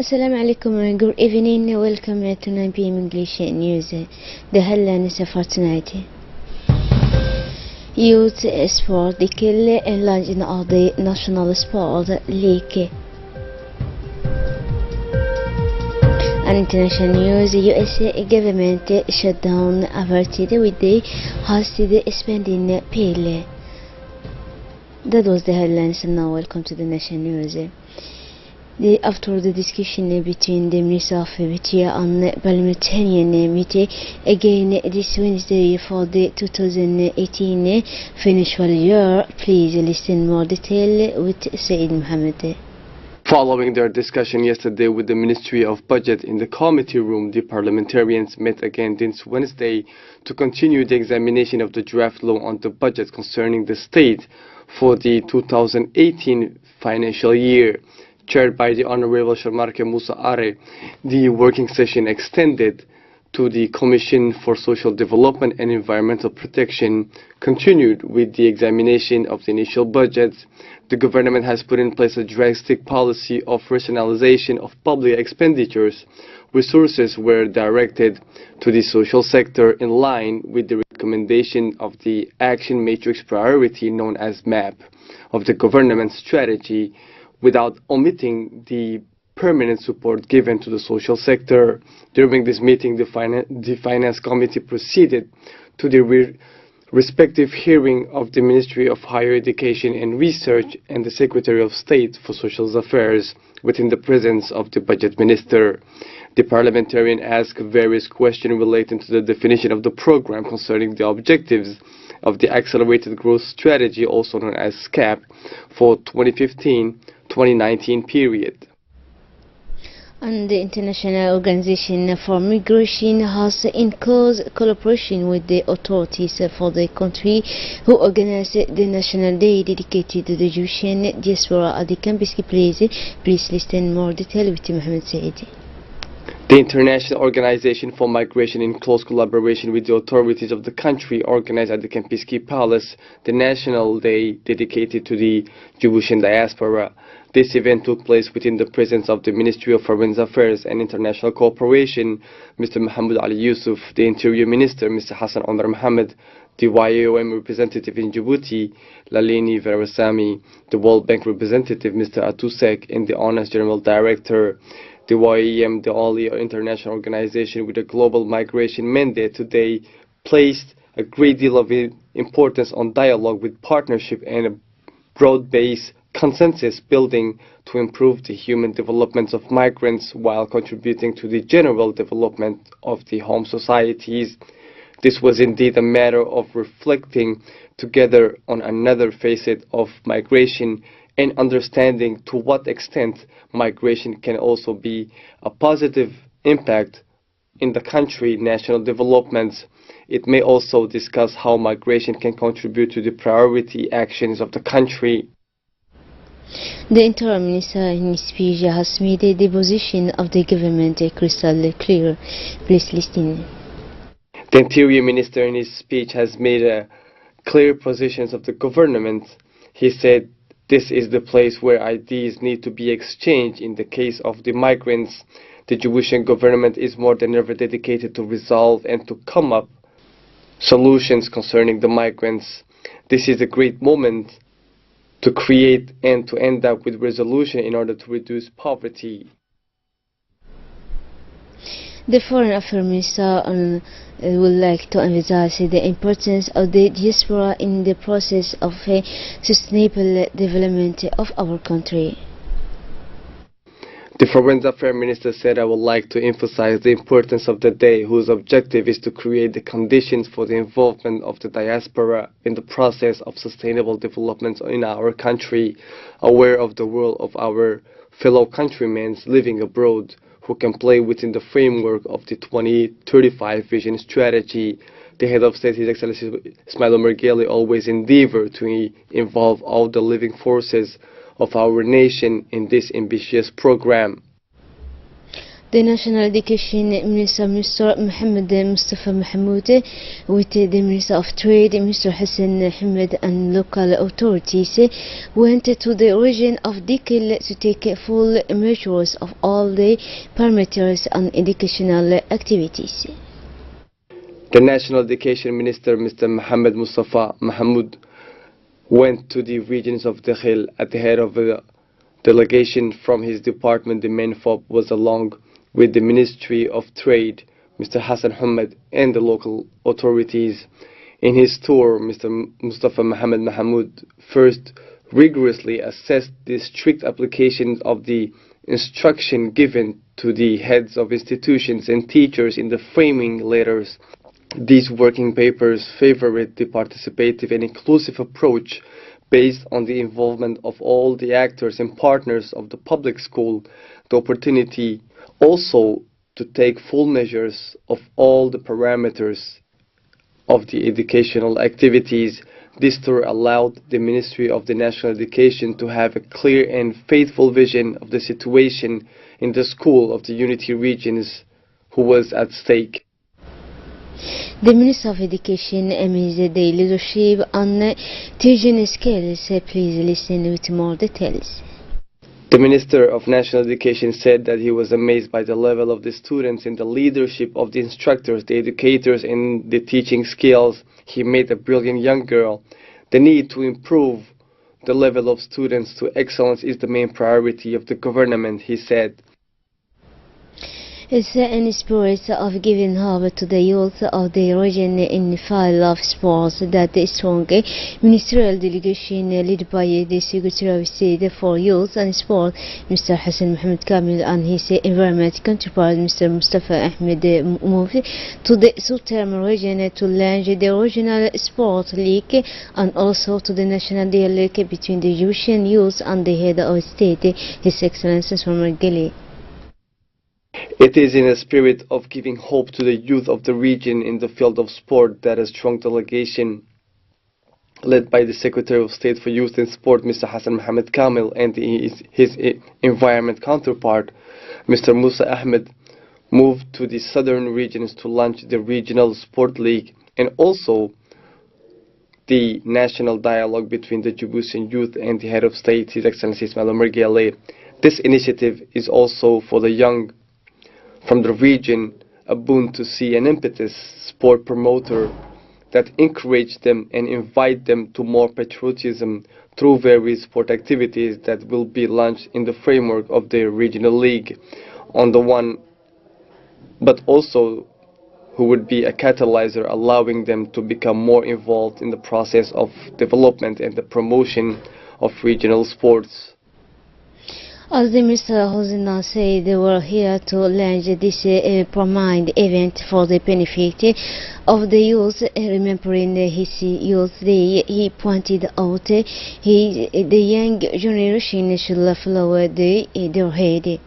Assalamu alaikum, good evening, welcome to 9 p.m. English news. The headlines for tonight. Youth sport كل اللجنة the National Sport League. And international news, USA government shutdown averted with the hosted spending bill. That was the headlines, and now welcome to the national news. After the discussion between the Minister of Interior and Parliamentarian meeting again this Wednesday for the 2018 financial year, please listen more detail with Saeed Mohammed. Following their discussion yesterday with the Ministry of Budget in the committee room, the parliamentarians met again this Wednesday to continue the examination of the draft law on the budget concerning the state for the 2018 financial year. Chaired by the Honorable Shamarke Musa Are, the working session extended to the Commission for Social Development and Environmental Protection, continued with the examination of the initial budget. The government has put in place a drastic policy of rationalization of public expenditures. Resources were directed to the social sector in line with the recommendation of the Action Matrix Priority known as MAP of the government strategy, without omitting the permanent support given to the social sector. During this meeting, the Finance Committee proceeded to the respective hearing of the Ministry of Higher Education and Research and the Secretary of State for Social Affairs within the presence of the Budget Minister. The parliamentarian asked various questions relating to the definition of the program concerning the objectives of the Accelerated Growth Strategy, also known as SCAP, for 2015-2019 period. And the International Organization for Migration has in close collaboration with the authorities for the country who organized the National Day dedicated to the Jewish diaspora at the campus place. Please listen more detail with Mohammed Saeed. The International Organization for Migration, in close collaboration with the authorities of the country, organized at the Kempinski Palace the National Day dedicated to the Jewish diaspora. This event took place within the presence of the Ministry of Foreign Affairs and International Cooperation, Mr. Mahmoud Ali Yusuf, the Interior Minister, Mr. Hassan Omar Mohammed, the YAOM representative in Djibouti, Lalini Verasami, the World Bank representative, Mr. Atusek, and the Honest General Director. The YAM, the only international organization with a global migration mandate today, placed a great deal of importance on dialogue with partnership and a broad-based consensus building to improve the human development of migrants while contributing to the general development of the home societies. This was indeed a matter of reflecting together on another facet of migration and understanding to what extent migration can also be a positive impact in the country's national development. It may also discuss how migration can contribute to the priority actions of the country. The Interim Minister in his speech has made the position of the government crystal clear. Please listen. The Interior Minister in his speech has made clear positions of the government. He said, "This is the place where ideas need to be exchanged. In the case of the migrants, the Jewish government is more than ever dedicated to resolve and to come up solutions concerning the migrants. This is a great moment to create and to end up with resolution in order to reduce poverty." The Foreign Affairs Minister would like to emphasize the importance of the diaspora in the process of sustainable development of our country. The Foreign Affairs Minister said, "I would like to emphasize the importance of the day, whose objective is to create the conditions for the involvement of the diaspora in the process of sustainable development in our country, aware of the role of our fellow countrymen living abroad, who can play within the framework of the 2035 Vision Strategy." The Head of State, His Excellency Ismail Omar Guelleh, always endeavor to involve all the living forces of our nation in this ambitious program. The National Education Minister, Mr. Mohammed Mustafa Mahmoud, with the Minister of Trade, Mr. Hassan Hamid, and local authorities, went to the region of Dikil to take full measures of all the parameters and educational activities. The National Education Minister, Mr. Mohammed Mustafa Mahmoud, went to the regions of Dakhil at the head of a delegation from his department. The main FOB was along with the Ministry of Trade, Mr. Hassan Hamid, and the local authorities. In his tour, Mr. Mustafa Mohammed Mahmoud first rigorously assessed the strict application of the instruction given to the heads of institutions and teachers in the framing letters. These working papers favored the participative and inclusive approach based on the involvement of all the actors and partners of the public school, the opportunity also to take full measures of all the parameters of the educational activities. This tour allowed the Ministry of the National Education to have a clear and faithful vision of the situation in the school of the Unity regions who was at stake. The Minister of Education amazed the leadership on teaching skills. Please listen with more details. The Minister of National Education said that he was amazed by the level of the students and the leadership of the instructors, the educators, and the teaching skills. He met a brilliant young girl. The need to improve the level of students to excellence is the main priority of the government, he said. It's in spirit of giving hope to the youth of the region in the field of sports that the strong ministerial delegation led by the Secretary of State for Youth and Sport, Mr. Hassan Mohammed Kamil, and his environment counterpart, Mr. Mustafa Ahmed, moved to the southern region to launch the regional sport league and also to the national dialogue between the Egyptian youth and the head of state, His Excellency Anglais. It is in a spirit of giving hope to the youth of the region in the field of sport that a strong delegation led by the Secretary of State for Youth and Sport, Mr. Hassan Mohammed Kamil, and his environment counterpart, Mr. Musa Ahmed, moved to the southern regions to launch the Regional Sport League and also the national dialogue between the Djiboutian youth and the head of state, His Excellency Ismail Omar Guelleh. This initiative is also for the young from the region a boon to see an impetus sport promoter that encourage them and invite them to more patriotism through various sport activities that will be launched in the framework of the regional league on the one, but also who would be a catalyzer allowing them to become more involved in the process of development and the promotion of regional sports. As the Minister Hosina said, they were here to launch this prominent event for the benefit of the youth. Remembering his youth day, he pointed out the young generation should follow their head.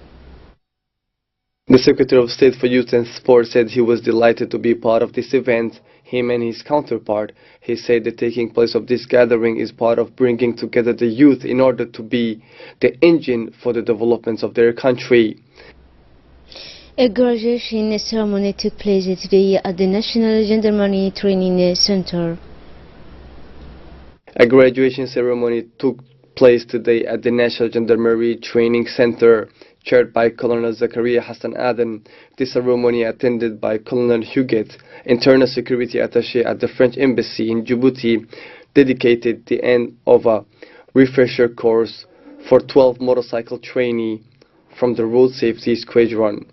The Secretary of State for Youth and Sport said he was delighted to be part of this event. Him and his counterpart, he said the taking place of this gathering is part of bringing together the youth in order to be the engine for the developments of their country. A graduation ceremony took place today at the National Gendarmerie Training Center. A graduation ceremony took place today at the National Gendarmerie Training Center, chaired by Colonel Zakaria Hassan Aden. This ceremony attended by Colonel Huguet, Internal Security Attaché at the French Embassy in Djibouti, dedicated the end of a refresher course for 12 motorcycle trainees from the Road Safety Squadron.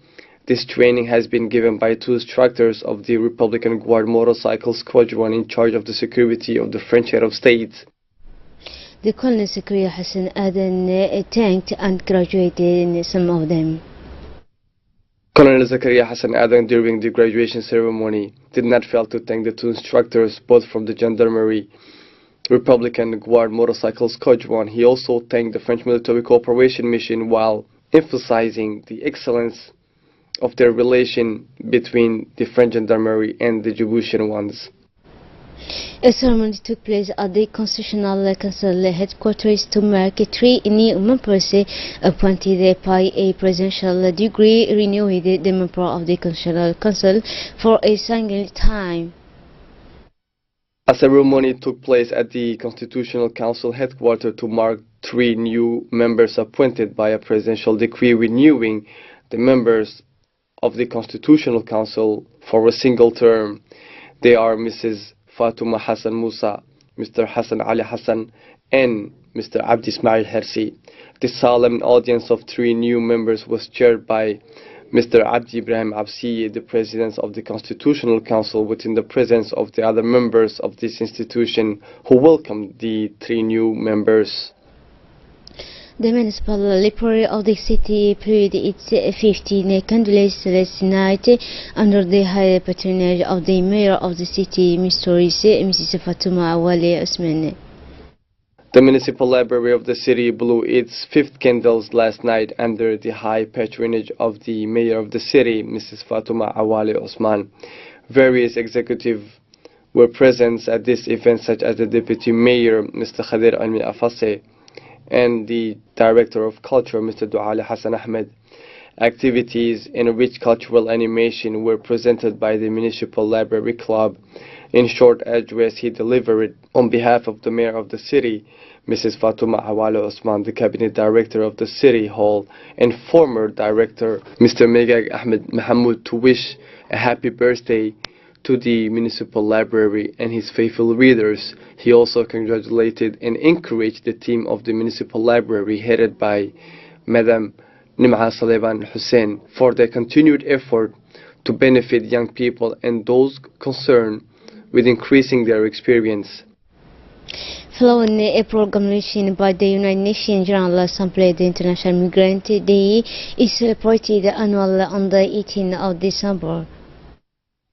This training has been given by 2 instructors of the Republican Guard Motorcycle Squadron in charge of the security of the French head of state. The Colonel Zakaria Hassan Aden thanked and graduated some of them. Colonel Zakaria Hassan Aden during the graduation ceremony did not fail to thank the 2 instructors, both from the Gendarmerie Republican Guard Motorcycle Squadron. He also thanked the French Military Cooperation Mission while emphasizing the excellence of their relation between the French Gendarmerie and the Djiboutian ones. A ceremony took place at the Constitutional Council headquarters to mark 3 new members appointed by a presidential decree renewing the member of the Constitutional Council for a single time. A ceremony took place at the Constitutional Council headquarters to mark 3 new members appointed by a presidential decree renewing the members of the Constitutional Council for a single term. They are Mrs. Fatuma Hassan Musa, Mr. Hassan Ali Hassan, and Mr. Abdi Ismail Hersi. The solemn audience of 3 new members was chaired by Mr. Abdi Ibrahim Absi, the President of the Constitutional Council, within the presence of the other members of this institution who welcomed the 3 new members. The municipal library of the city paid its 15 candidates last night under the high patronage of the mayor of the city, Mrs. Fatuma Awale Osman. The municipal library of the city blew its 5th candles last night under the high patronage of the mayor of the city, Mrs. Fatuma Awale Osman. Various executives were present at this event, such as the deputy mayor, Mr. Khadir Almi Afase, and the Director of Culture, Mr. Duali Hassan Ahmed. Activities in rich cultural animation were presented by the Municipal Library Club. In short address he delivered on behalf of the Mayor of the city, Mrs. Fatuma Awale Osman, the Cabinet Director of the City Hall, and former Director, Mr. Megag Ahmed Mahamoud, to wish a happy birthday to the Municipal Library and his faithful readers. He also congratulated and encouraged the team of the Municipal Library headed by Madam Nim'a Saleban Hussein for their continued effort to benefit young people and those concerned with increasing their experience. Following a proclamation by the United Nations General Assembly, the International Migrant Day is celebrated annually on the 18th of December.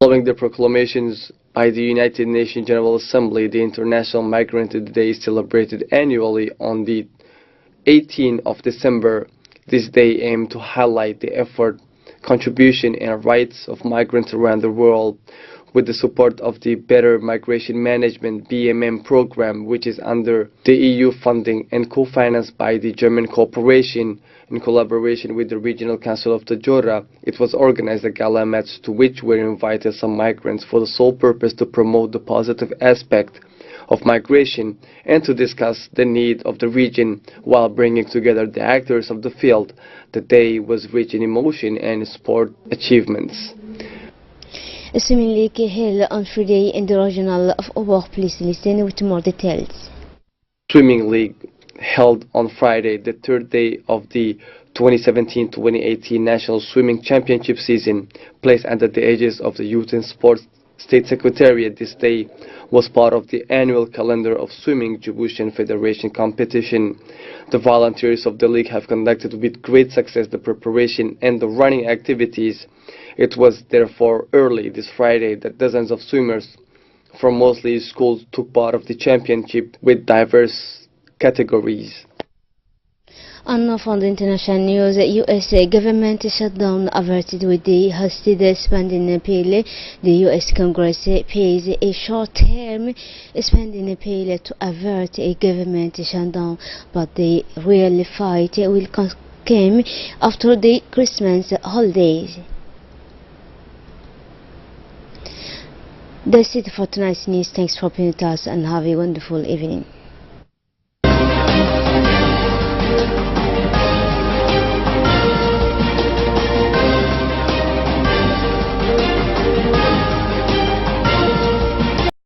Following the proclamations by the United Nations General Assembly, the International Migrant Day is celebrated annually on the 18th of December. This day aims to highlight the effort, contribution, and rights of migrants around the world with the support of the Better Migration Management (BMM) program, which is under the EU funding and co-financed by the German Corporation in collaboration with the Regional Council of Tajora. It was organized a gala match to which were invited some migrants for the sole purpose to promote the positive aspect of migration and to discuss the need of the region while bringing together the actors of the field. The day was rich in emotion and sport achievements. A swimming league held on Friday in the regional of Obok. Please listen with more details. Swimming league held on Friday, the 3rd day of the 2017-2018 National Swimming Championship season, placed under the aegis of the Youth and Sports State Secretariat. This day was part of the annual calendar of Swimming Djiboutian Federation competition. The volunteers of the league have conducted with great success the preparation and the running activities. It was therefore early this Friday that dozens of swimmers from mostly schools took part of the championship with diverse categories. On from the international news, U.S. government shutdown averted with the hosted spending bill. The U.S. Congress pays a short-term spending bill to avert a government shutdown, but the real fight will come after the Christmas holidays. That's it for tonight's news. Thanks for being with us and have a wonderful evening.